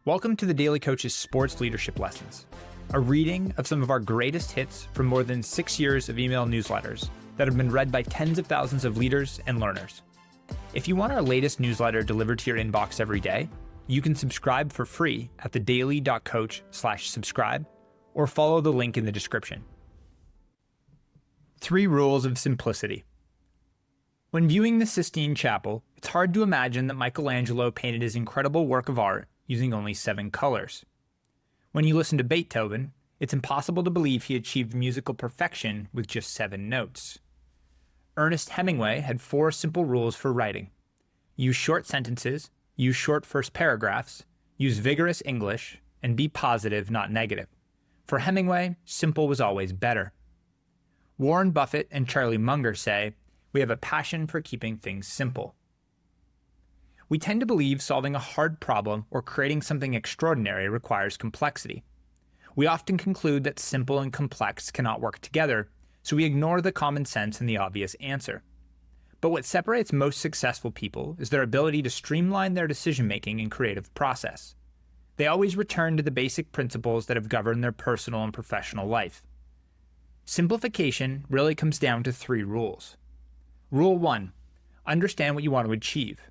Welcome to the Daily Coach's Sports Leadership Lessons, a reading of some of our greatest hits from more than 6 years of email newsletters that have been read by tens of thousands of leaders and learners. If you want our latest newsletter delivered to your inbox every day, you can subscribe for free at thedaily.coach/subscribe or follow the link in the description. 3 Rules of Simplicity. When viewing the Sistine Chapel, it's hard to imagine that Michelangelo painted his incredible work of art using only 7 colors. When you listen to Beethoven, it's impossible to believe he achieved musical perfection with just 7 notes. Ernest Hemingway had 4 simple rules for writing. Use short sentences, use short first paragraphs, use vigorous English, and be positive, not negative. For Hemingway, simple was always better. Warren Buffett and Charlie Munger say, "We have a passion for keeping things simple." We tend to believe solving a hard problem or creating something extraordinary requires complexity. We often conclude that simple and complex cannot work together, so we ignore the common sense and the obvious answer. But what separates most successful people is their ability to streamline their decision-making and creative process. They always return to the basic principles that have governed their personal and professional life. Simplification really comes down to 3 rules. Rule 1. Understand what you want to achieve.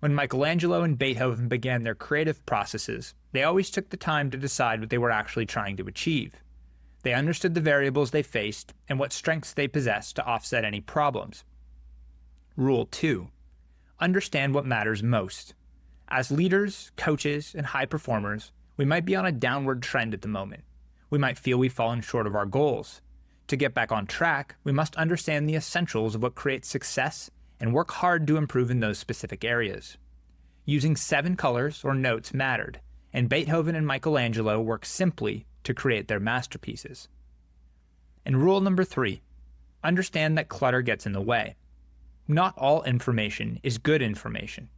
When Michelangelo and Beethoven began their creative processes, they always took the time to decide what they were actually trying to achieve. They understood the variables they faced and what strengths they possessed to offset any problems. Rule 2. Understand what matters most. As leaders, coaches, and high performers, we might be on a downward trend at the moment. We might feel we've fallen short of our goals. To get back on track, we must understand the essentials of what creates success and work hard to improve in those specific areas. Using 7 colors or notes mattered, and Beethoven and Michelangelo worked simply to create their masterpieces. And rule number 3, understand that clutter gets in the way. Not all information is good information.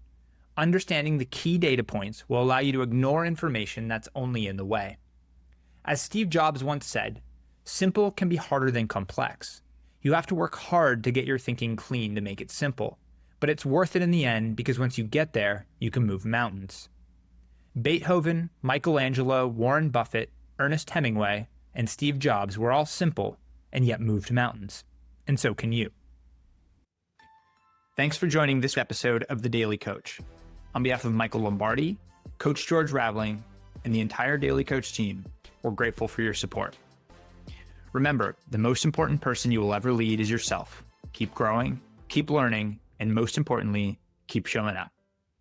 Understanding the key data points will allow you to ignore information that's only in the way. As Steve Jobs once said, simple can be harder than complex. You have to work hard to get your thinking clean to make it simple, but it's worth it in the end because once you get there, you can move mountains. Beethoven, Michelangelo, Warren Buffett, Ernest Hemingway, and Steve Jobs were all simple and yet moved mountains, and so can you. Thanks for joining this episode of The Daily Coach. On behalf of Michael Lombardi, Coach George Raveling, and the entire Daily Coach team, we're grateful for your support. Remember, the most important person you will ever lead is yourself. Keep growing, keep learning, and most importantly, keep showing up.